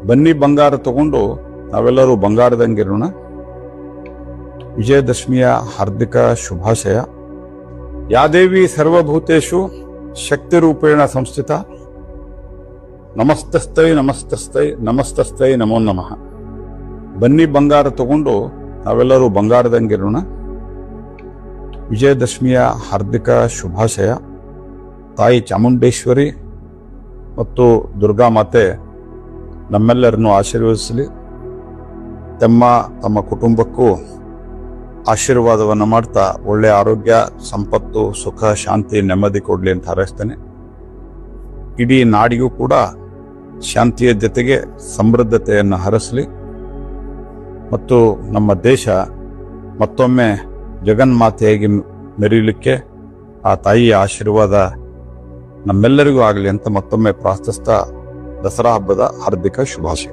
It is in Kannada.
ಬನ್ನಿ ಬಂಗಾರ ತಗೊಂಡು ನಾವೆಲ್ಲರೂ ಬಂಗಾರದಂಗಿರೋಣ. ವಿಜಯದಶಮಿಯ ಹಾರ್ದಿಕ ಶುಭಾಶಯ. ಯಾದೇವಿ ಸರ್ವಭೂತೇಷು ಶಕ್ತಿ ರೂಪೇಣ ಸಂಸ್ಥಿತ. ನಮಸ್ತಸ್ತೈ ನಮಸ್ತಸ್ತೈ ನಮಸ್ತಸ್ತೈ ನಮೋ ನಮಃ. ಬನ್ನಿ ಬಂಗಾರ ತಗೊಂಡು ನಾವೆಲ್ಲರೂ ಬಂಗಾರದಂಗಿರೋಣ. ವಿಜಯದಶಮಿಯ ಹಾರ್ದಿಕ ಶುಭಾಶಯ. ತಾಯಿ ಚಾಮುಂಡೇಶ್ವರಿ ಮತ್ತು ದುರ್ಗಾ ಮಾತೆ ನಮ್ಮೆಲ್ಲರನ್ನು ಆಶೀರ್ವದಿಸಲಿ. ತಮ್ಮ ಕುಟುಂಬಕ್ಕೂ ಆಶೀರ್ವಾದವನ್ನು ಮಾಡ್ತಾ ಒಳ್ಳೆಯ ಆರೋಗ್ಯ, ಸಂಪತ್ತು, ಸುಖ, ಶಾಂತಿ, ನೆಮ್ಮದಿ ಕೊಡಲಿ ಅಂತ ಹಾರೈಸ್ತೇನೆ. ಇಡೀ ನಾಡಿಗೂ ಕೂಡ ಶಾಂತಿಯ ಜೊತೆಗೆ ಸಮೃದ್ಧತೆಯನ್ನು ಹರಸಲಿ ಮತ್ತು ನಮ್ಮ ದೇಶ ಮತ್ತೊಮ್ಮೆ ಜಗನ್ಮಾತೆಯಾಗಿ ಮೆರೀಲಿಕ್ಕೆ ಆ ತಾಯಿಯ ಆಶೀರ್ವಾದ ನಮ್ಮೆಲ್ಲರಿಗೂ ಆಗಲಿ ಅಂತ ಮತ್ತೊಮ್ಮೆ ಪ್ರಾರ್ಥಿಸ್ತಾ ದಸರಾ ಹಬ್ಬದ ಹಾರ್ದಿಕ ಶುಭಾಶಯ.